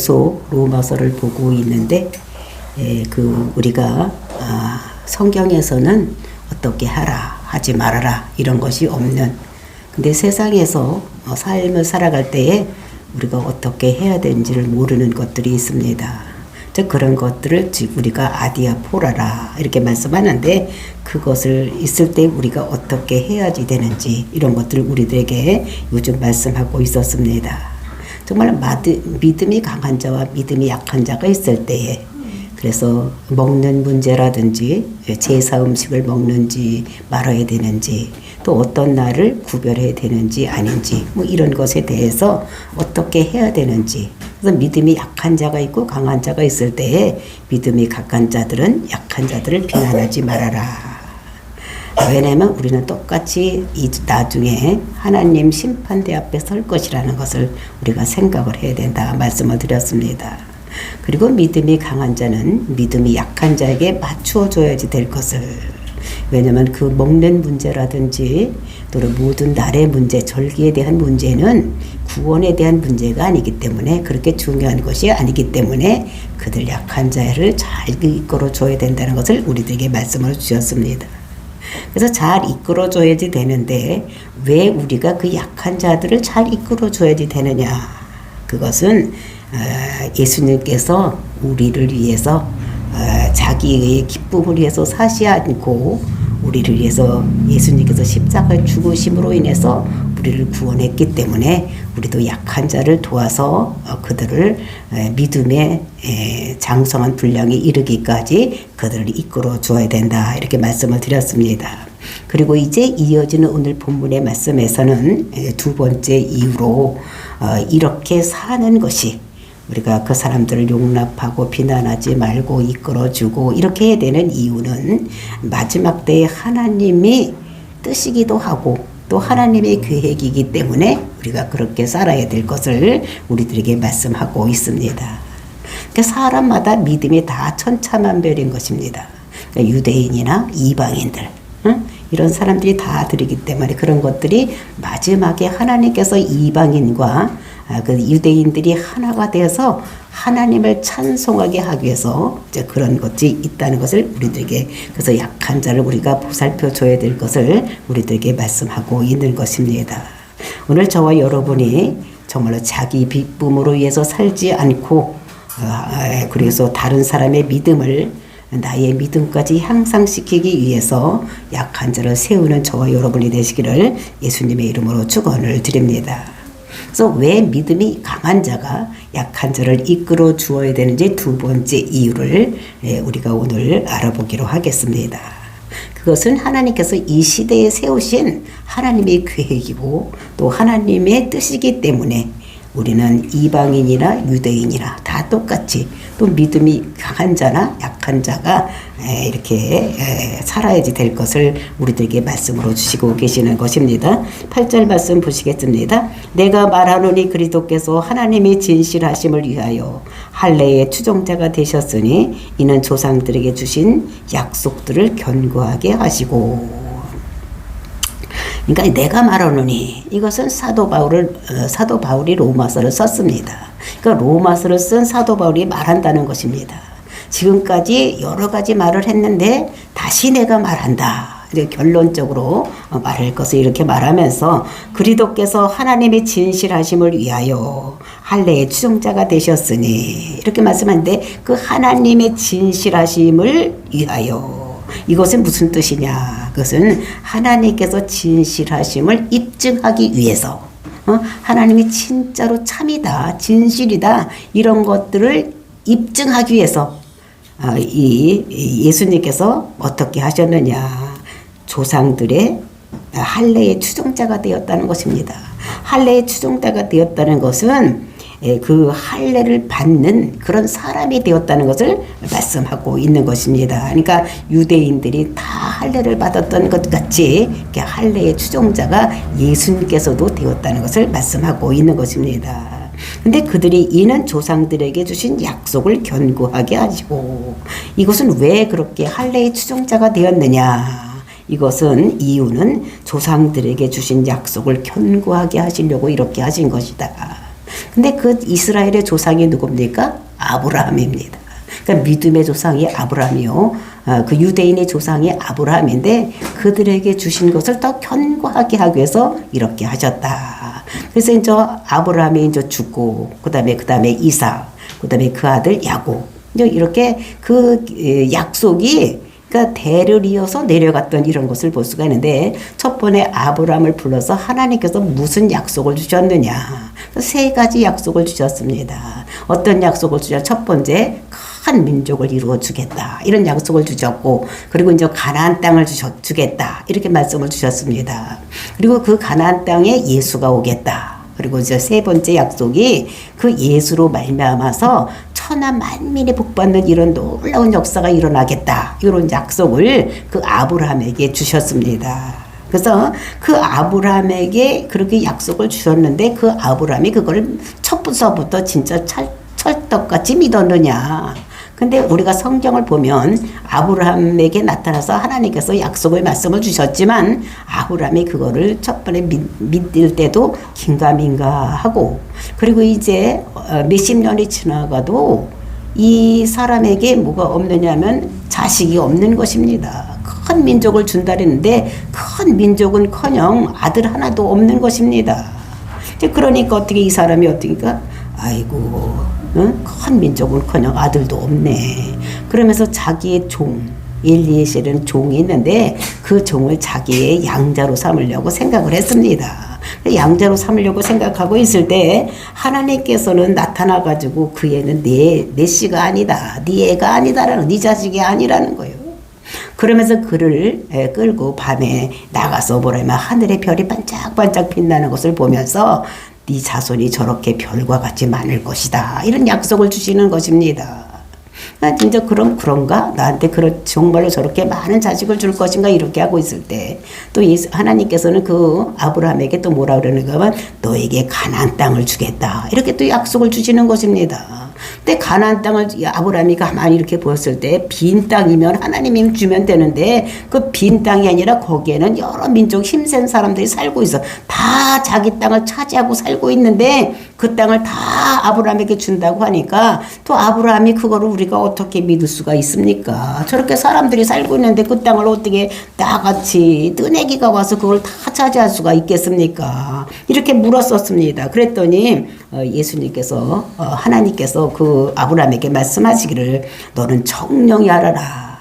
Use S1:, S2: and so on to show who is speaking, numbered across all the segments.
S1: 계속 로마서를 보고 있는데 우리가 성경에서는 어떻게 하라 하지 말아라 이런 것이 없는, 근데 세상에서 삶을 살아갈 때에 우리가 어떻게 해야 되는지를 모르는 것들이 있습니다. 즉 그런 것들을 우리가 아디아포라라 이렇게 말씀하는데, 그것을 있을 때 우리가 어떻게 해야지 되는지 이런 것들을 우리들에게 요즘 말씀하고 있었습니다. 정말 믿음이 강한 자와 믿음이 약한 자가 있을 때에, 그래서 먹는 문제라든지 제사 음식을 먹는지 말아야 되는지, 또 어떤 날을 구별해야 되는지 아닌지, 뭐 이런 것에 대해서 어떻게 해야 되는지. 그래서 믿음이 약한 자가 있고 강한 자가 있을 때에 믿음이 강한 자들은 약한 자들을 비난하지 말아라. 왜냐하면 우리는 똑같이 나중에 하나님 심판대 앞에 설 것이라는 것을 우리가 생각을 해야 된다 말씀을 드렸습니다. 그리고 믿음이 강한 자는 믿음이 약한 자에게 맞추어 줘야지 될 것을, 왜냐하면 그 먹는 문제라든지 또 모든 날의 문제, 절기에 대한 문제는 구원에 대한 문제가 아니기 때문에, 그렇게 중요한 것이 아니기 때문에 그들 약한 자를 잘 이끌어 줘야 된다는 것을 우리들에게 말씀을 주셨습니다. 그래서 잘 이끌어 줘야지 되는데, 왜 우리가 그 약한 자들을 잘 이끌어 줘야지 되느냐, 그것은 예수님께서 우리를 위해서 자기의 기쁨을 위해서 사시 않고 우리를 위해서 예수님께서 십자가에 죽으심으로 인해서 우리를 구원했기 때문에, 우리도 약한 자를 도와서 그들을 믿음의 장성한 분량에 이르기까지 그들을 이끌어 줘야 된다 이렇게 말씀을 드렸습니다. 그리고 이제 이어지는 오늘 본문의 말씀에서는 두 번째 이유로 이렇게 사는 것이, 우리가 그 사람들을 용납하고 비난하지 말고 이끌어주고 이렇게 해야 되는 이유는 마지막 때에 하나님이 뜻이기도 하고 또 하나님의 계획이기 때문에 우리가 그렇게 살아야 될 것을 우리들에게 말씀하고 있습니다. 그러니까 사람마다 믿음이 다 천차만별인 것입니다. 그러니까 유대인이나 이방인들, 이런 사람들이 다 들이기 때문에 그런 것들이 마지막에 하나님께서 이방인과 그 유대인들이 하나가 되어서 하나님을 찬송하게 하기 위해서 이제 그런 것이 있다는 것을 우리들에게, 그래서 약한 자를 우리가 보살펴 줘야 될 것을 우리들에게 말씀하고 있는 것입니다. 오늘 저와 여러분이 정말로 자기 기쁨으로 위해서 살지 않고, 그래서 다른 사람의 믿음을 나의 믿음까지 향상시키기 위해서 약한 자를 세우는 저와 여러분이 되시기를 예수님의 이름으로 축원을 드립니다. 그래서 왜 믿음이 강한 자가 약한 자를 이끌어 주어야 되는지 두 번째 이유를 우리가 오늘 알아보기로 하겠습니다. 그것은 하나님께서 이 시대에 세우신 하나님의 계획이고 또 하나님의 뜻이기 때문에, 우리는 이방인이나 유대인이나 다 똑같이 또 믿음이 강한 자나 약한 자가 이렇게 살아야지 될 것을 우리들에게 말씀으로 주시고 계시는 것입니다. 8절 말씀 보시겠습니다. 내가 말하노니 그리스도께서 하나님의 진실하심을 위하여 할례의 추종자가 되셨으니 이는 조상들에게 주신 약속들을 견고하게 하시고. 그러니까 내가 말하노니, 이것은 사도 바울이 로마서를 썼습니다. 그러니까 로마서를 쓴 사도 바울이 말한다는 것입니다. 지금까지 여러 가지 말을 했는데 다시 내가 말한다. 이제 결론적으로 말할 것을 이렇게 말하면서, 그리스도께서 하나님의 진실하심을 위하여 할례의 추종자가 되셨으니 이렇게 말씀하는데, 그 하나님의 진실하심을 위하여, 이것은 무슨 뜻이냐? 그것은 하나님께서 진실하심을 입증하기 위해서, 하나님이 진짜로 참이다, 진실이다, 이런 것들을 입증하기 위해서 이 예수님께서 어떻게 하셨느냐? 조상들의 할례의 추종자가 되었다는 것입니다. 할례의 추종자가 되었다는 것은 그 할례를 받는 그런 사람이 되었다는 것을 말씀하고 있는 것입니다. 그러니까 유대인들이 다 할례를 받았던 것 같이 할례의 추종자가 예수님께서도 되었다는 것을 말씀하고 있는 것입니다. 근데 그들이 이는 조상들에게 주신 약속을 견고하게 하시고, 이것은 왜 그렇게 할례의 추종자가 되었느냐? 이것은 이유는 조상들에게 주신 약속을 견고하게 하시려고 이렇게 하신 것이다. 근데 그 이스라엘의 조상이 누굽니까? 아브라함입니다. 그러니까 믿음의 조상이 아브라함이요. 그 유대인의 조상이 아브라함인데 그들에게 주신 것을 더 견고하게 하기 위해서 이렇게 하셨다. 그래서 이제 아브라함이 이제 죽고 그다음에 이삭, 그다음에 그 아들 야곱. 이제 이렇게 그 약속이 그러니까 대를 이어서 내려갔던 이런 것을 볼 수가 있는데 첫 번에 아브라함을 불러서 하나님께서 무슨 약속을 주셨느냐. 세 가지 약속을 주셨습니다. 어떤 약속을 주셨냐. 첫 번째 큰 민족을 이루어 주겠다. 이런 약속을 주셨고 그리고 이제 가나안 땅을 주겠다. 이렇게 말씀을 주셨습니다. 그리고 그 가나안 땅에 예수가 오겠다. 그리고 이제 세 번째 약속이 그 예수로 말미암아서 천하 만민이 복받는 이런 놀라운 역사가 일어나겠다. 이런 약속을 그 아브라함에게 주셨습니다. 그래서 그 아브라함에게 그렇게 약속을 주셨는데 그 아브라함이 그걸 첫부서부터 진짜 찰떡같이 믿었느냐. 근데 우리가 성경을 보면 아브라함에게 나타나서 하나님께서 약속의 말씀을 주셨지만 아브라함이 그거를 첫 번에 믿을 때도 긴가민가하고 그리고 이제 몇십 년이 지나가도 이 사람에게 뭐가 없느냐면 자식이 없는 것입니다. 큰 민족을 준다 했는데 큰 민족은커녕 아들 하나도 없는 것입니다. 그러니까 어떻게 이 사람이 어떻게니까 아이고 큰 민족은커녕 아들도 없네. 그러면서 자기의 종 엘리에셀은 종이 있는데 그 종을 자기의 양자로 삼으려고 생각을 했습니다. 양자로 삼으려고 생각하고 있을 때 하나님께서는 나타나가지고 그 애는 내 씨가 아니다. 네 애가 아니다라는 네 자식이 아니라는 거예요. 그러면서 그를 끌고 밤에 나가서 뭐라면 하늘의 별이 반짝반짝 빛나는 것을 보면서 네 자손이 저렇게 별과 같이 많을 것이다. 이런 약속을 주시는 것입니다. 진짜 그런가? 나한테 정말로 저렇게 많은 자식을 줄 것인가? 이렇게 하고 있을 때 또 하나님께서는 그 아브라함에게 또 뭐라 그러는가 하면 너에게 가나안 땅을 주겠다. 이렇게 또 약속을 주시는 것입니다. 근데 가나안 땅을 아브라함이 가만히 이렇게 보았을 때 빈 땅이면 하나님이 주면 되는데 그 빈 땅이 아니라 거기에는 여러 민족 힘센 사람들이 살고 있어. 다 자기 땅을 차지하고 살고 있는데 그 땅을 다 아브라함에게 준다고 하니까 또 아브라함이 그거를 우리가 어떻게 믿을 수가 있습니까? 저렇게 사람들이 살고 있는데 그 땅을 어떻게 나같이 뜨내기가 와서 그걸 다 차지할 수가 있겠습니까? 이렇게 물었었습니다. 그랬더니 예수님께서 하나님께서 그 아브라함에게 말씀하시기를 너는 정령히 알아라.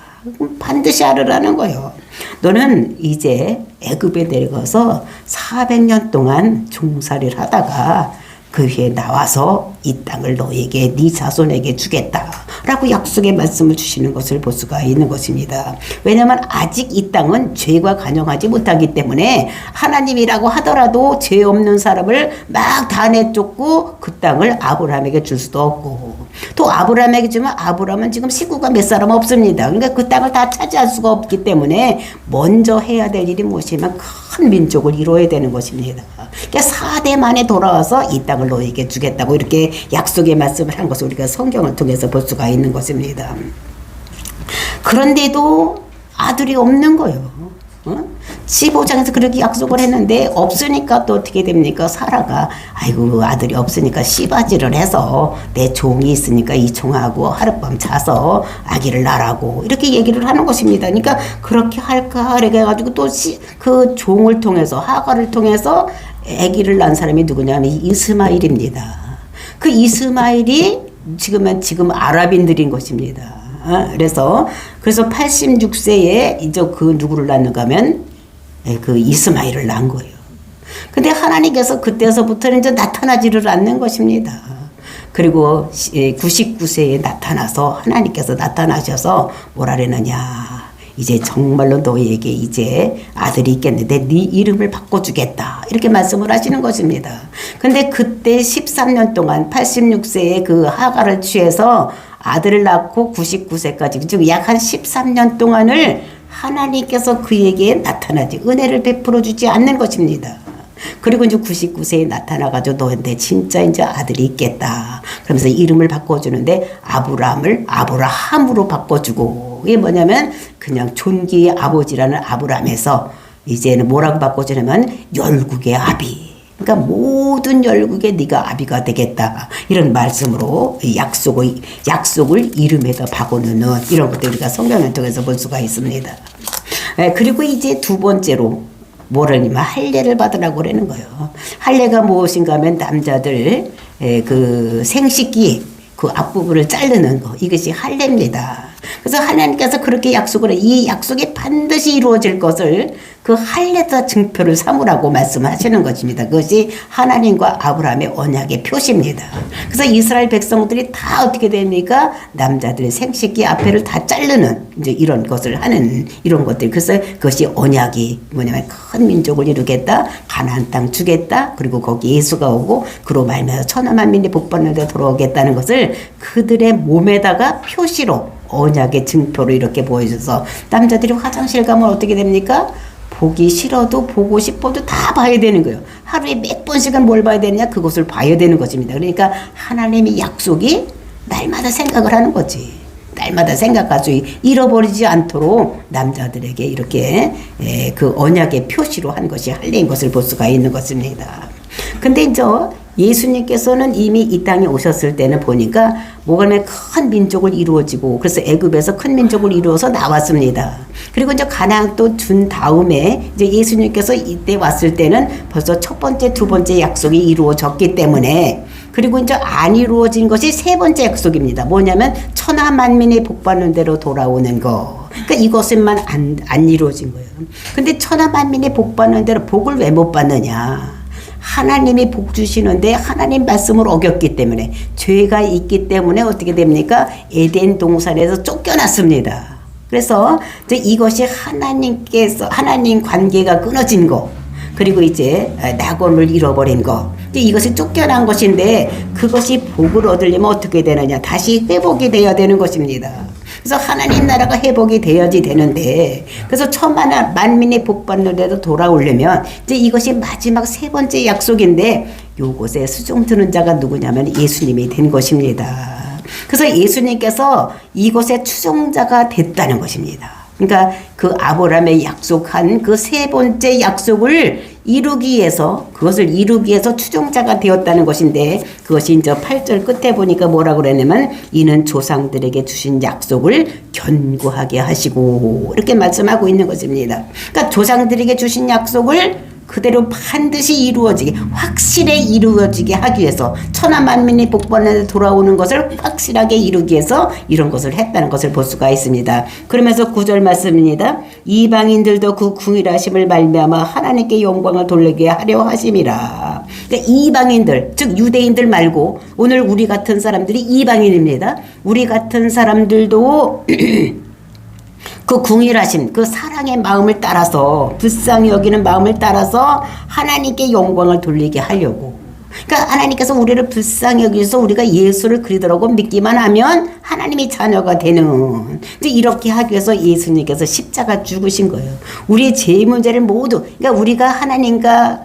S1: 반드시 알으라는 거예요. 너는 이제 애굽에 내려가서 400년 동안 종살이를 하다가 그 후에 나와서 이 땅을 너에게 네 자손에게 주겠다라고 약속의 말씀을 주시는 것을 볼 수가 있는 것입니다. 왜냐하면 아직 이 땅은 죄가 관영하지 못하기 때문에 하나님이라고 하더라도 죄 없는 사람을 막 다 내쫓고 그 땅을 아브라함에게 줄 수도 없고 또 아브라함에게 주면 아브라함은 지금 식구가 몇 사람 없습니다. 그러니까 그 땅을 다 차지할 수가 없기 때문에 먼저 해야 될 일이 무엇이냐면 큰 민족을 이루어야 되는 것입니다. 그러니까 4대 만에 돌아와서 이 땅을 너에게 주겠다고 이렇게 약속의 말씀을 한 것을 우리가 성경을 통해서 볼 수가 있는 것입니다. 그런데도 아들이 없는 거예요. 15장에서 그렇게 약속을 했는데 없으니까 또 어떻게 됩니까? 사라가 아이고 아들이 없으니까 씨바지를 해서 내 종이 있으니까 이 종하고 하룻밤 자서 아기를 낳으라고 이렇게 얘기를 하는 것입니다. 그러니까 그렇게 할까 이렇게 해가지고 또 그 종을 통해서 하가를 통해서 아기를 낳은 사람이 누구냐면 이스마일입니다. 그 이스마일이 지금 아랍인들인 것입니다. 그래서 86세에 이제 그 누구를 낳는가 하면 그 이스마일을 낳은 거예요. 근데 하나님께서 그때서부터는 이제 나타나지를 않는 것입니다. 그리고 99세에 나타나서 하나님께서 나타나셔서 뭐라 그러느냐. 이제 정말로 너희에게 이제 아들이 있겠는데 네 이름을 바꿔주겠다. 이렇게 말씀을 하시는 것입니다. 근데 그때 13년 동안 86세에 그 하가를 취해서 아들을 낳고 99세까지 즉 약 한 13년 동안을 하나님께서 그에게 나타나지 은혜를 베풀어 주지 않는 것입니다. 그리고 이제 99세에 나타나가지고 너한테 진짜 이제 아들이 있겠다. 그러면서 이름을 바꿔주는데 아브라함을 아브라함으로 바꿔주고 이게 뭐냐면 그냥 존귀의 아버지라는 아브라함에서 이제는 뭐라고 바꿔주냐면 열국의 아비. 그러니까 모든 열국에 네가 아비가 되겠다. 이런 말씀으로 약속을 이름에다 박아놓는 이런 것들 우리가 성경을 통해서 볼 수가 있습니다. 그리고 이제 두 번째로 뭐라냐면 할례를 받으라고 그러는 거예요. 할례가 무엇인가 하면 남자들 그 생식기 그 앞부분을 자르는 거, 이것이 할례입니다. 그래서 하나님께서 그렇게 약속을 해. 이 약속이 반드시 이루어질 것을 그 할례다 증표를 삼으라고 말씀하시는 것입니다. 그것이 하나님과 아브라함의 언약의 표시입니다. 그래서 이스라엘 백성들이 다 어떻게 됩니까? 남자들의 생식기 앞에를 다 자르는 이제 이런 것을 하는 이런 것들. 그래서 그것이 언약이 뭐냐면 큰 민족을 이루겠다, 가나안 땅 주겠다, 그리고 거기 예수가 오고 그로 말미암아 천하 만민이 복받는 데 돌아오겠다는 것을 그들의 몸에다가 표시로 언약의 증표로 이렇게 보여줘서 남자들이 화장실 가면 어떻게 됩니까? 보기 싫어도 보고 싶어도 다 봐야 되는 거예요. 하루에 몇 번씩은 뭘 봐야 되느냐? 그것을 봐야 되는 것입니다. 그러니까 하나님의 약속이 날마다 생각을 하는 거지. 날마다 생각할 수 잃어버리지 않도록 남자들에게 이렇게 그 언약의 표시로 한 것이 할례인 것을 볼 수가 있는 것입니다. 근데 이제 예수님께서는 이미 이 땅에 오셨을 때는 보니까 뭐가 큰 민족을 이루어지고 그래서 애굽에서 큰 민족을 이루어서 나왔습니다. 그리고 이제 가나안 또 준 다음에 이제 예수님께서 이때 왔을 때는 벌써 첫 번째, 두 번째 약속이 이루어졌기 때문에 그리고 이제 안 이루어진 것이 세 번째 약속입니다. 뭐냐면 천하 만민이 복받는 대로 돌아오는 거. 그러니까 이것만 안 이루어진 거예요. 근데 천하 만민이 복받는 대로 복을 왜 못 받느냐? 하나님이 복 주시는데 하나님 말씀을 어겼기 때문에 죄가 있기 때문에 어떻게 됩니까? 에덴 동산에서 쫓겨났습니다. 그래서 이제 이것이 하나님 관계가 끊어진 거, 그리고 이제 낙원을 잃어버린 거, 이것이 쫓겨난 것인데 그것이 복을 얻으려면 어떻게 되느냐? 다시 회복이 되어야 되는 것입니다. 그래서 하나님 나라가 회복이 되어야지 되는데, 그래서 천하 만민이 복받는 데도 돌아오려면 이제 이것이 마지막 세 번째 약속인데 요것에 수종 드는 자가 누구냐면 예수님이 된 것입니다. 그래서 예수님께서 이것의 추종자가 됐다는 것입니다. 그러니까 그 아브라함의 약속한 그 세 번째 약속을 이루기 위해서, 그것을 이루기 위해서 추종자가 되었다는 것인데, 그것이 이제 8절 끝에 보니까 뭐라고 그러냐면 이는 조상들에게 주신 약속을 견고하게 하시고 이렇게 말씀하고 있는 것입니다. 그러니까 조상들에게 주신 약속을 그대로 반드시 이루어지게, 확실히 이루어지게 하기 위해서, 천하 만민이 복받는 데 돌아오는 것을 확실하게 이루기 위해서 이런 것을 했다는 것을 볼 수가 있습니다. 그러면서 9절 말씀입니다. 이방인들도 그 궁일하심을 말미암아 하나님께 영광을 돌리게 하려 하심이라. 그러니까 이방인들, 즉 유대인들 말고 오늘 우리 같은 사람들이 이방인입니다. 우리 같은 사람들도 그 궁일하심, 그 사랑의 마음을 따라서, 불쌍히 여기는 마음을 따라서 하나님께 영광을 돌리게 하려고. 그러니까 하나님께서 우리를 불쌍히 여기셔서 우리가 예수를 그리스도라고 믿기만 하면 하나님의 자녀가 되는, 이제 이렇게 하기 위해서 예수님께서 십자가 죽으신 거예요. 우리의 죄 문제를 모두, 그러니까 우리가 하나님과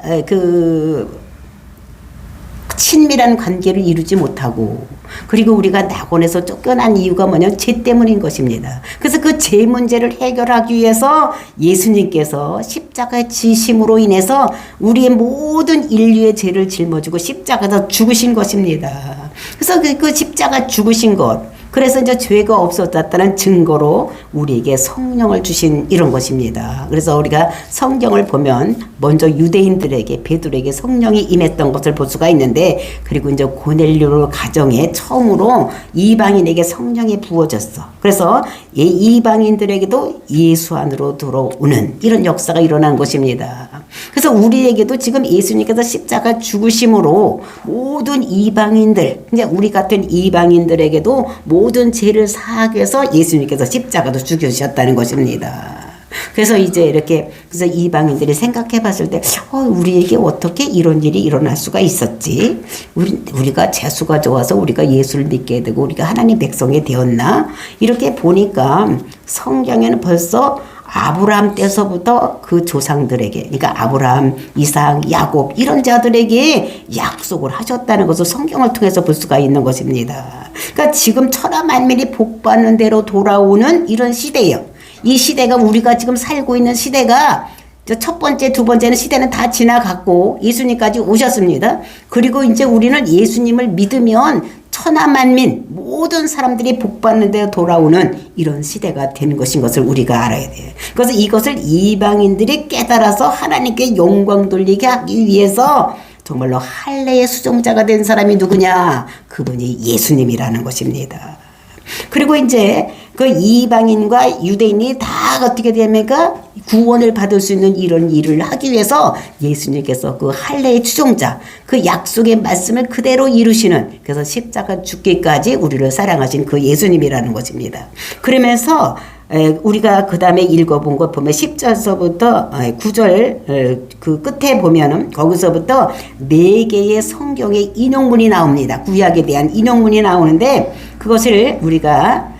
S1: 친밀한 관계를 이루지 못하고, 그리고 우리가 낙원에서 쫓겨난 이유가 뭐냐면 죄 때문인 것입니다. 그래서 그 죄 문제를 해결하기 위해서 예수님께서 십자가의 지심으로 인해서 우리의 모든 인류의 죄를 짊어지고 십자가에서 죽으신 것입니다. 그래서 그 십자가 죽으신 것, 그래서 이제 죄가 없어졌다는 증거로 우리에게 성령을 주신 이런 것입니다. 그래서 우리가 성경을 보면 먼저 유대인들에게, 베드로에게 성령이 임했던 것을 볼 수가 있는데, 그리고 이제 고넬료 가정에 처음으로 이방인에게 성령이 부어졌어. 그래서 이방인들에게도 예수 안으로 들어오는 이런 역사가 일어난 것입니다. 그래서 우리에게도 지금 예수님께서 십자가 죽으심으로 모든 이방인들, 이제 우리 같은 이방인들에게도 모든 죄를 사하기 위해서 예수님께서 십자가도 죽으셨다는 것입니다. 그래서 이제 이렇게, 그래서 이방인들이 생각해 봤을 때, 우리에게 어떻게 이런 일이 일어날 수가 있었지? 우리가 재수가 좋아서 우리가 예수를 믿게 되고 우리가 하나님 백성이 되었나? 이렇게 보니까 성경에는 벌써 아브라함 때서부터 그 조상들에게, 그러니까 아브라함, 이삭, 야곱 이런 자들에게 약속을 하셨다는 것을 성경을 통해서 볼 수가 있는 것입니다. 그러니까 지금 천하 만민이 복받는 대로 돌아오는 이런 시대예요. 이 시대가, 우리가 지금 살고 있는 시대가 첫 번째, 두 번째는 시대는 다 지나갔고 예수님까지 오셨습니다. 그리고 이제 우리는 예수님을 믿으면 천하만민 모든 사람들이 복받는 데 돌아오는 이런 시대가 되는 것인 것을 우리가 알아야 돼요. 그래서 이것을 이방인들이 깨달아서 하나님께 영광 돌리게 하기 위해서 정말로 할례의 수종자가 된 사람이 누구냐? 그분이 예수님이라는 것입니다. 그리고 이제 그 이방인과 유대인이 다 어떻게 됩니까? 구원을 받을 수 있는 이런 일을 하기 위해서 예수님께서 그 할례의 추종자, 그 약속의 말씀을 그대로 이루시는, 그래서 십자가 죽기까지 우리를 사랑하신 그 예수님이라는 것입니다. 그러면서 우리가 그 다음에 읽어본 것 보면 10절서부터 9절 그 끝에 보면은 거기서부터 4개의 성경의 인용문이 나옵니다. 구약에 대한 인용문이 나오는데 그것을 우리가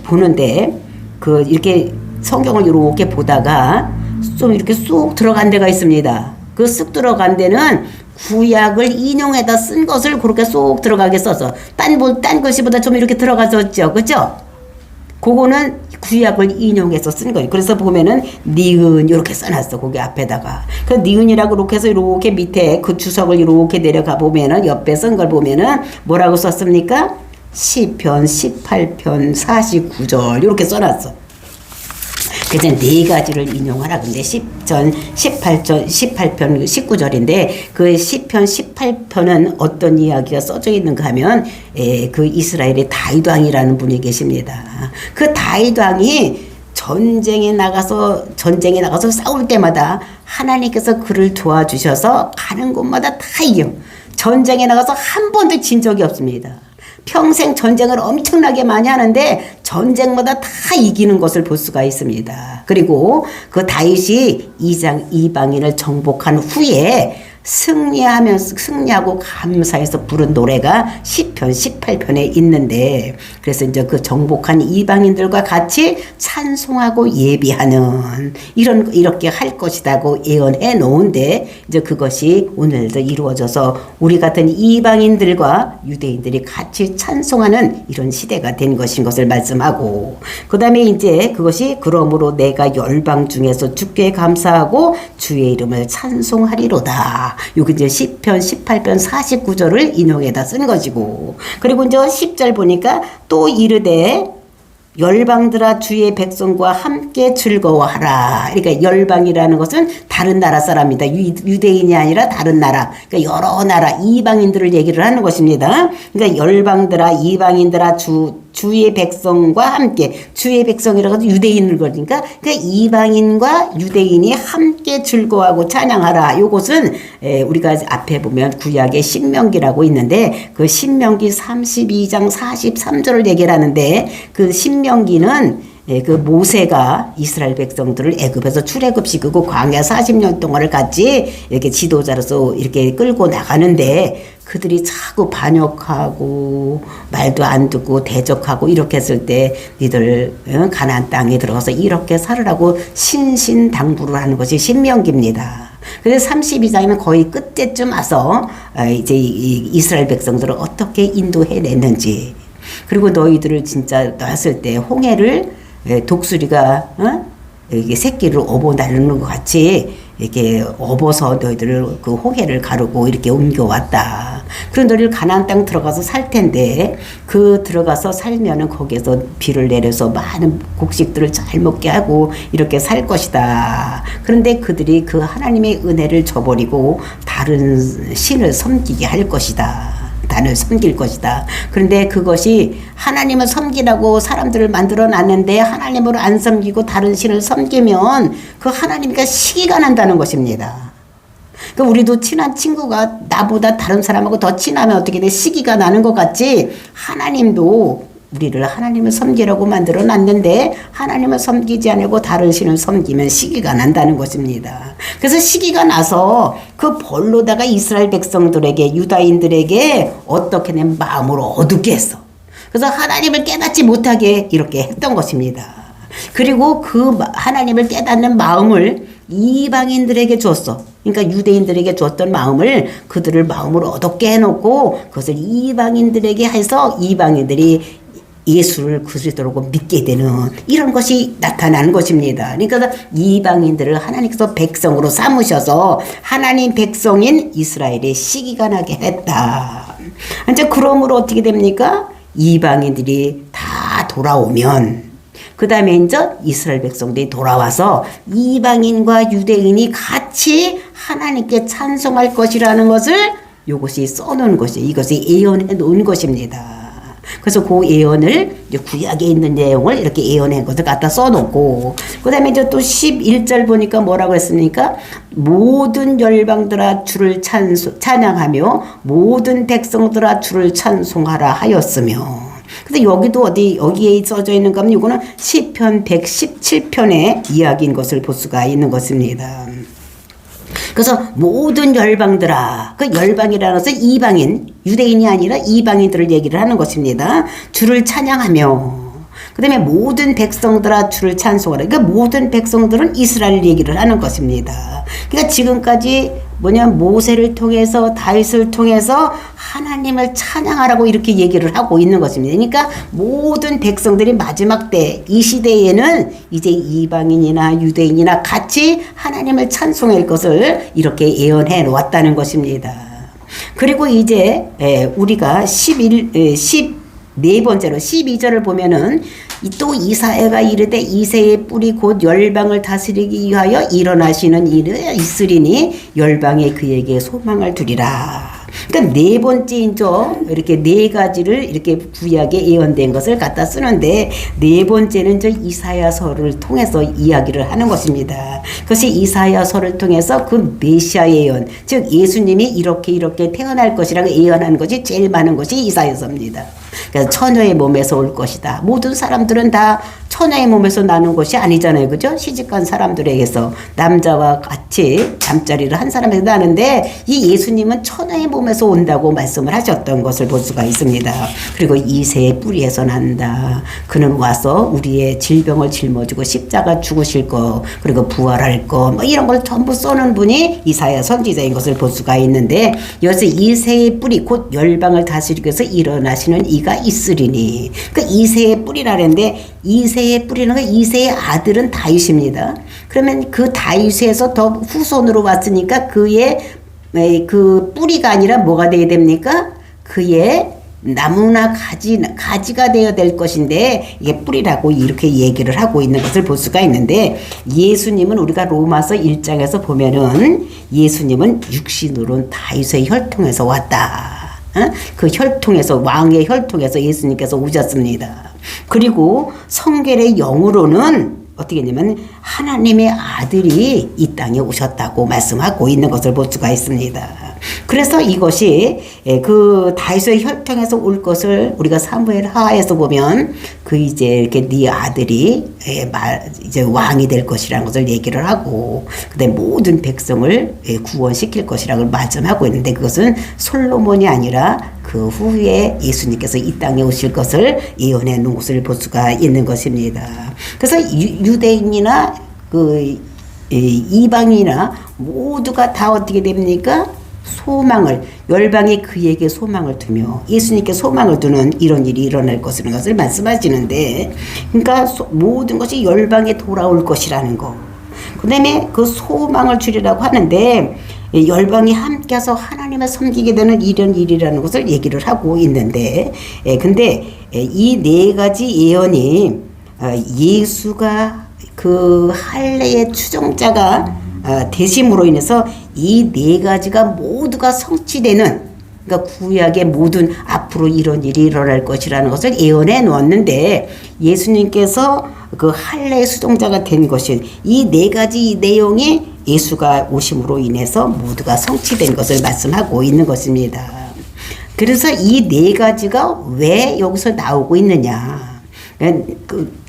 S1: 보는데 그 이렇게 성경을 이렇게 보다가 좀 이렇게 쏙 들어간 데가 있습니다. 그 쑥 들어간 데는 구약을 인용해다 쓴 것을 그렇게 쏙 들어가게 써서 딴 것이보다 좀 이렇게 들어가졌죠. 그죠? 그거는 구약을 인용해서 쓴 거예요. 그래서 보면은 니은 이렇게 써놨어. 거기 앞에다가. 그 니은이라고 이렇게 해서 이렇게 밑에 그 주석을 이렇게 내려가 보면은 옆에 쓴 걸 보면은 뭐라고 썼습니까? 시편 18편 49절 이렇게 써놨어. 그래서 4가지를 인용하라. 근데 18편 19절인데 그 시편 18편은 어떤 이야기가 써져 있는가 하면 그 이스라엘의 다윗 왕이라는 분이 계십니다. 그 다윗 왕이 전쟁에 나가서 싸울 때마다 하나님께서 그를 도와주셔서 가는 곳마다 다 이겨. 전쟁에 나가서 한 번도 진 적이 없습니다. 평생 전쟁을 엄청나게 많이 하는데 전쟁마다 다 이기는 것을 볼 수가 있습니다. 그리고 그 다윗이 이방인을 정복한 후에 승리하고 감사해서 부른 노래가 시편 18편에 있는데, 그래서 이제 그 정복한 이방인들과 같이 찬송하고 예비하는 이렇게 할 것이라고 예언해 놓은데, 이제 그것이 오늘도 이루어져서 우리 같은 이방인들과 유대인들이 같이 찬송하는 이런 시대가 된 것인 것을 말씀하고, 그 다음에 이제 그것이 그러므로 내가 열방 중에서 주께 감사하고 주의 이름을 찬송하리로다. 여기 이제 시편 18편 49절을 인용해다 쓴 것이고, 그리고 이제 10절 보니까 또 이르되 열방들아 주의 백성과 함께 즐거워하라. 그러니까 열방이라는 것은 다른 나라 사람입니다. 유대인이 아니라 다른 나라. 그러니까 여러 나라 이방인들을 얘기를 하는 것입니다. 그러니까 열방들아 이방인들아 주의 백성과 함께, 주의 백성이라고 해서 유대인을 그러니까 그 이방인과 유대인이 함께 즐거워하고 찬양하라. 요것은 우리가 앞에 보면 구약의 신명기라고 있는데 그 신명기 32장 43절을 얘기를 하는데, 그 신명기는 그 모세가 이스라엘 백성들을 애굽에서 출애굽시키고 광야 40년 동안을 같이 이렇게 지도자로서 이렇게 끌고 나가는데, 그들이 자꾸 반역하고 말도 안 듣고 대적하고 이렇게 했을 때 니들 가나안 땅에 들어가서 이렇게 살으라고 신신당부를 하는 것이 신명기입니다. 그래서 32장이면 거의 끝때쯤 와서 이제 이스라엘 백성들을 어떻게 인도해냈는지, 그리고 너희들을 진짜 놨을 때 홍해를 독수리가 이게 새끼를 업어 나르는 것 같이 이렇게 업어서 너희들을 그 홍해를 가르고 이렇게 옮겨왔다. 그런 너희들 가나안 땅 들어가서 살 텐데, 그 들어가서 살면은 거기에서 비를 내려서 많은 곡식들을 잘 먹게 하고 이렇게 살 것이다. 그런데 그들이 그 하나님의 은혜를 저버리고 다른 신을 섬기게 할 것이다. 나를 섬길 것이다. 그런데 그것이 하나님을 섬기라고 사람들을 만들어 놨는데 하나님을 안 섬기고 다른 신을 섬기면 그 하나님과 시기가 난다는 것입니다. 그러니까 우리도 친한 친구가 나보다 다른 사람하고 더 친하면 어떻게 돼? 시기가 나는 것 같지, 하나님도 우리를 하나님을 섬기라고 만들어 놨는데 하나님을 섬기지 않고 다른 신을 섬기면 시기가 난다는 것입니다. 그래서 시기가 나서 그 벌로다가 이스라엘 백성들에게, 유다인들에게 어떻게 내 마음을 어둡게 했어. 그래서 하나님을 깨닫지 못하게 이렇게 했던 것입니다. 그리고 그 하나님을 깨닫는 마음을 이방인들에게 줬어. 그러니까 유대인들에게 줬던 마음을 그들을 마음을 어둡게 해놓고 그것을 이방인들에게 해서 이방인들이 예수를 그리스도로 믿게 되는 이런 것이 나타나는 것입니다. 그러니까 이방인들을 하나님께서 백성으로 삼으셔서 하나님 백성인 이스라엘의 시기가 나게 했다. 이제 그러므로 어떻게 됩니까? 이방인들이 다 돌아오면 그 다음에 이제 이스라엘 백성들이 돌아와서 이방인과 유대인이 같이 하나님께 찬송할 것이라는 것을 이것이 써놓은 것이 이것이 예언해 놓은 것입니다. 그래서 그 예언을 이제 구약에 있는 내용을 이렇게 예언한 것을 갖다 써놓고 그 다음에 이제 또 11절 보니까 뭐라고 했습니까? 모든 열방들아 주를 찬양하며 모든 백성들아 주를 찬송하라 하였으며 근데 여기도 여기에 써져 있는 거면 이거는 시편 117편의 이야기인 것을 볼 수가 있는 것입니다. 그래서 모든 열방들아, 그 열방이라는 것은 이방인, 유대인이 아니라 이방인들을 얘기를 하는 것입니다. 주를 찬양하며 그 다음에 모든 백성들아 주를 찬송하라. 그러니까 모든 백성들은 이스라엘 얘기를 하는 것입니다. 그러니까 지금까지 모세를 통해서 다윗을 통해서 하나님을 찬양하라고 이렇게 얘기를 하고 있는 것입니다. 그러니까 모든 백성들이 마지막 때 이 시대에는 이제 이방인이나 유대인이나 같이 하나님을 찬송할 것을 이렇게 예언해 놓았다는 것입니다. 그리고 이제 우리가 14번째로 12절을 보면은 또 이사야가 이르되 이새의 뿌리 곧 열방을 다스리기 위하여 일어나시는 일이 있으리니 열방에 그에게 소망을 두리라. 그러니까 네 번째인죠. 이렇게 네 가지를 이렇게 구약에 예언된 것을 갖다 쓰는데 네 번째는 저 이사야서를 통해서 이야기를 하는 것입니다. 그것이 이사야서를 통해서 그 메시아 예언, 즉 예수님이 이렇게 태어날 것이라고 예언한 것이 제일 많은 것이 이사야서입니다. 그래서 처녀의 몸에서 올 것이다. 모든 사람들은 다 처녀의 몸에서 나는 것이 아니잖아요. 그죠? 시집간 사람들에게서 남자와 같이 잠자리를 한 사람에서 나는데 이 예수님은 처녀의 몸에서 온다고 말씀을 하셨던 것을 볼 수가 있습니다. 그리고 이새의 뿌리에서 난다. 그는 와서 우리의 질병을 짊어지고 십자가 죽으실 거 그리고 부활할 거 이런 걸 전부 써는 분이 이사야 선지자인 것을 볼 수가 있는데 여기서 이새의 뿌리 곧 열방을 다스리기 위해서 일어나시는 이가 있으리니 그 이새의 뿌리라는데 이새의 뿌리는 거 이새의 아들은 다윗입니다. 그러면 그 다윗에서 더 후손으로 왔으니까 그의 그 뿌리가 아니라 뭐가 되어야 됩니까? 그의 나무나 가지가 되어야 될 것인데 이게 뿌리라고 이렇게 얘기를 하고 있는 것을 볼 수가 있는데 예수님은 우리가 로마서 1장에서 보면은 예수님은 육신으로는 다윗의 혈통에서 왔다. 그 혈통에서 왕의 혈통에서 예수님께서 오셨습니다. 그리고 성결의 영으로는 어떻게 했냐면 하나님의 아들이 이 땅에 오셨다고 말씀하고 있는 것을 볼 수가 있습니다. 그래서 이것이 그 다윗의 혈통에서 올 것을 우리가 사무엘 하에서 보면 그 이제 이렇게 네 아들이 이제 왕이 될 것이라는 것을 얘기를 하고 그다음에 모든 백성을 구원시킬 것이라고 말씀하고 있는데 그것은 솔로몬이 아니라 그 후에 예수님께서 이 땅에 오실 것을 예언해 놓은 것을 볼 수가 있는 것입니다. 그래서 유대인이나 그 이방이나 모두가 다 어떻게 됩니까? 소망을 열방이 그에게 소망을 두며 예수님께 소망을 두는 이런 일이 일어날 것을 말씀하시는데 그러니까 모든 것이 열방에 돌아올 것이라는 거. 그다음에 그 소망을 주리라고 하는데 열방이 함께해서 하나님을 섬기게 되는 이런 일이라는 것을 얘기를 하고 있는데 근데 이 네 가지 예언이 예수가 그 할례의 추종자가 되심으로 인해서 이 네 가지가 모두가 성취되는 그러니까 구약의 모든 앞으로 이런 일이 일어날 것이라는 것을 예언해 놓았는데 예수님께서 그 할례의 수종자가 된 것인 이 네 가지 내용이 예수가 오심으로 인해서 모두가 성취된 것을 말씀하고 있는 것입니다. 그래서 이 네 가지가 왜 여기서 나오고 있느냐.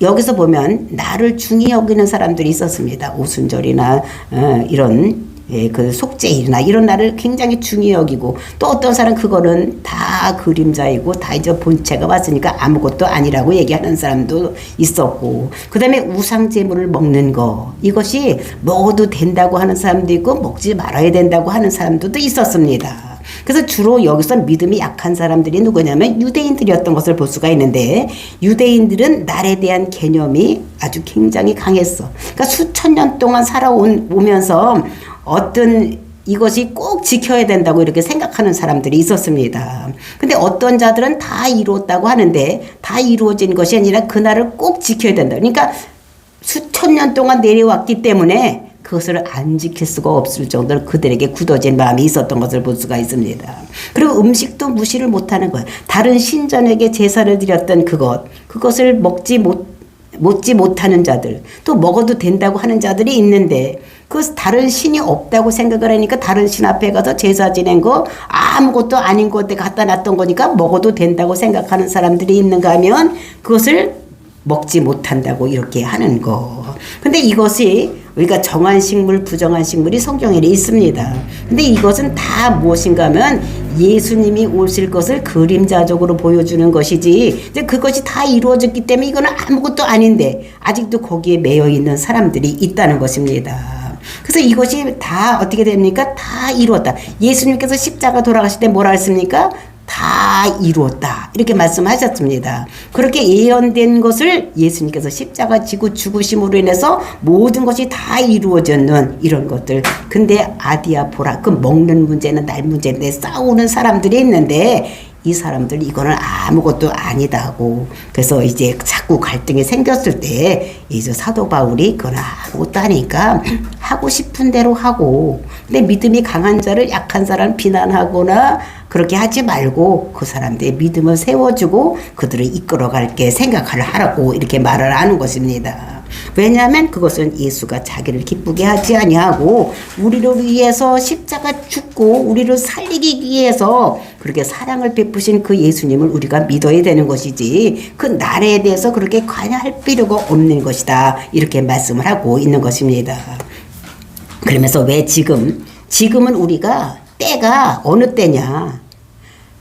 S1: 여기서 보면 나를 중히 여기는 사람들이 있었습니다. 오순절이나 이런 그 속죄일이나 이런 날을 굉장히 중히 여기고 또 어떤 사람 그거는 다 그림자이고 다 이제 본체가 왔으니까 아무것도 아니라고 얘기하는 사람도 있었고 그 다음에 우상제물을 먹는 거 이것이 먹어도 된다고 하는 사람도 있고 먹지 말아야 된다고 하는 사람들도 있었습니다. 그래서 주로 여기서 믿음이 약한 사람들이 누구냐면 유대인들이었던 것을 볼 수가 있는데, 유대인들은 날에 대한 개념이 아주 굉장히 강했어. 그러니까 수천 년 동안 살아오면서 어떤 이것이 꼭 지켜야 된다고 이렇게 생각하는 사람들이 있었습니다. 근데 어떤 자들은 다 이루었다고 하는데, 다 이루어진 것이 아니라 그날을 꼭 지켜야 된다. 그러니까 수천 년 동안 내려왔기 때문에 그것을 안 지킬 수가 없을 정도로 그들에게 굳어진 마음이 있었던 것을 볼 수가 있습니다. 그리고 음식도 무시를 못하는 거예요. 다른 신전에게 제사를 드렸던 그것을 먹지 못하는 자들, 또 먹어도 된다고 하는 자들이 있는데, 그 다른 신이 없다고 생각을 하니까 다른 신 앞에 가서 제사 지낸 거 아무것도 아닌 곳에 갖다 놨던 거니까 먹어도 된다고 생각하는 사람들이 있는가 하면 그것을 먹지 못한다고 이렇게 하는 거. 근데 이것이 우리가 정한 식물, 부정한 식물이 성경에 있습니다. 근데 이것은 다 무엇인가 하면 예수님이 오실 것을 그림자적으로 보여주는 것이지, 이제 그것이 다 이루어졌기 때문에 이거는 아무것도 아닌데 아직도 거기에 매여 있는 사람들이 있다는 것입니다. 그래서 이것이 다 어떻게 됩니까? 다 이루었다. 예수님께서 십자가 돌아가실 때 뭐라 했습니까? 다 이루었다. 이렇게 말씀하셨습니다. 그렇게 예언된 것을 예수님께서 십자가 지고 죽으심으로 인해서 모든 것이 다 이루어졌는 이런 것들. 근데 아디아포라, 그 먹는 문제는 날 문제인데 싸우는 사람들이 있는데, 이 사람들 이거는 아무것도 아니다 하고, 그래서 이제 자꾸 갈등이 생겼을 때 이제 사도 바울이 그건 아무것도 아니까 하고 싶은 대로 하고, 근데 믿음이 강한 자를 약한 사람 비난하거나 그렇게 하지 말고 그 사람들의 믿음을 세워주고 그들을 이끌어갈게 생각을 하라고 이렇게 말을 하는 것입니다. 왜냐하면 그것은 예수가 자기를 기쁘게 하지 아니하고 우리를 위해서 십자가 죽고 우리를 살리기 위해서 그렇게 사랑을 베푸신 그 예수님을 우리가 믿어야 되는 것이지, 그 날에 대해서 그렇게 관여할 필요가 없는 것이다, 이렇게 말씀을 하고 있는 것입니다. 그러면서 왜 지금은 우리가 때가 어느 때냐,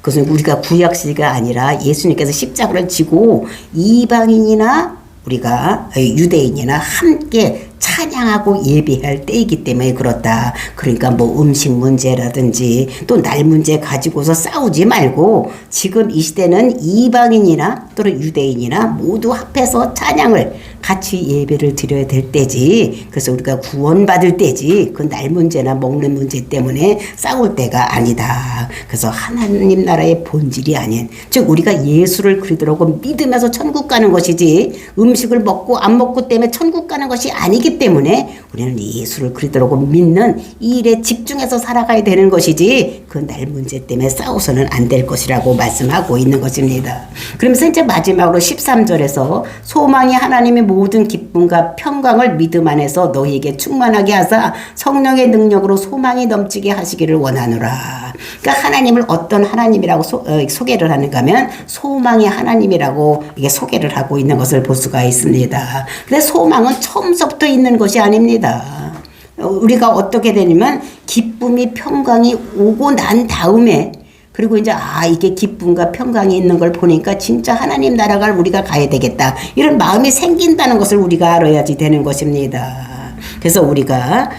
S1: 그것은 우리가 구약시대가 아니라 예수님께서 십자가를 지고 이방인이나 우리가 유대인이나 함께 찬양하고 예배할 때이기 때문에 그렇다. 그러니까 뭐 음식 문제라든지 또 날 문제 가지고서 싸우지 말고, 지금 이 시대는 이방인이나 또는 유대인이나 모두 합해서 찬양을 같이 예배를 드려야 될 때지, 그래서 우리가 구원받을 때지, 그 날 문제나 먹는 문제 때문에 싸울 때가 아니다. 그래서 하나님 나라의 본질이 아닌, 즉 우리가 예수를 그리스도라고 믿으면서 천국 가는 것이지, 음식을 먹고 안 먹고 때문에 천국 가는 것이 아니기 때문에 우리는 예수를 그리스도라고 믿는 이 일에 집중해서 살아가야 되는 것이지, 그 날 문제 때문에 싸워서는 안 될 것이라고 말씀하고 있는 것입니다. 그러면서 이제 마지막으로 13절에서 소망이 하나님의 모든 기쁨과 평강을 믿음 안에서 너희에게 충만하게 하사 성령의 능력으로 소망이 넘치게 하시기를 원하노라. 그러니까 하나님을 어떤 하나님이라고 소개를 하는가 하면 소망의 하나님이라고 이게 소개를 하고 있는 것을 볼 수가 있습니다. 근데 소망은 처음서부터 있는 것이 아닙니다. 우리가 어떻게 되냐면 기쁨이 평강이 오고 난 다음에, 그리고 이제 이게 기쁨과 평강이 있는 걸 보니까 진짜 하나님 나라가 우리가 가야 되겠다, 이런 마음이 생긴다는 것을 우리가 알아야지 되는 것입니다. 그래서 우리가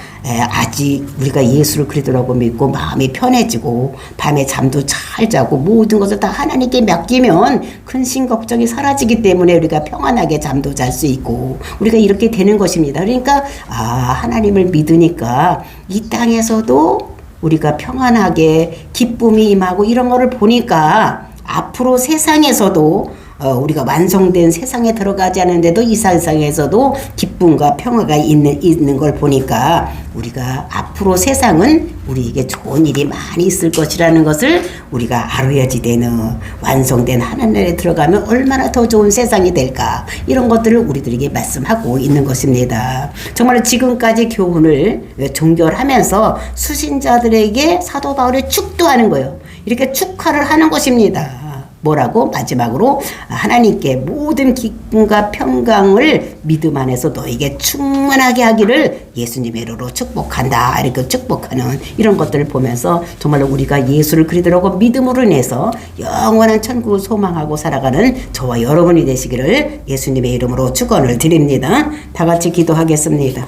S1: 아직 우리가 예수를 그리스도라고 믿고 마음이 편해지고 밤에 잠도 잘 자고 모든 것을 다 하나님께 맡기면 근심 걱정이 사라지기 때문에 우리가 평안하게 잠도 잘 수 있고 우리가 이렇게 되는 것입니다. 그러니까 하나님을 믿으니까 이 땅에서도 우리가 평안하게 기쁨이 임하고 이런 거를 보니까 앞으로 세상에서도 우리가 완성된 세상에 들어가지 않은데도 이 세상에서도 기쁨과 평화가 있는 걸 보니까 우리가 앞으로 세상은 우리에게 좋은 일이 많이 있을 것이라는 것을 우리가 알아야지 되는, 완성된 하나님에 들어가면 얼마나 더 좋은 세상이 될까, 이런 것들을 우리들에게 말씀하고 있는 것입니다. 정말 지금까지 교훈을 종결하면서 수신자들에게 사도 바울이 축도하는 거예요. 이렇게 축하를 하는 것입니다. 뭐라고? 마지막으로 하나님께 모든 기쁨과 평강을 믿음 안에서 너에게 충만하게 하기를 예수님의 이름으로 축복한다, 이렇게 축복하는 이런 것들을 보면서 정말로 우리가 예수를 그리스도라고 믿음으로 인해서 영원한 천국을 소망하고 살아가는 저와 여러분이 되시기를 예수님의 이름으로 축원을 드립니다. 다 같이 기도하겠습니다.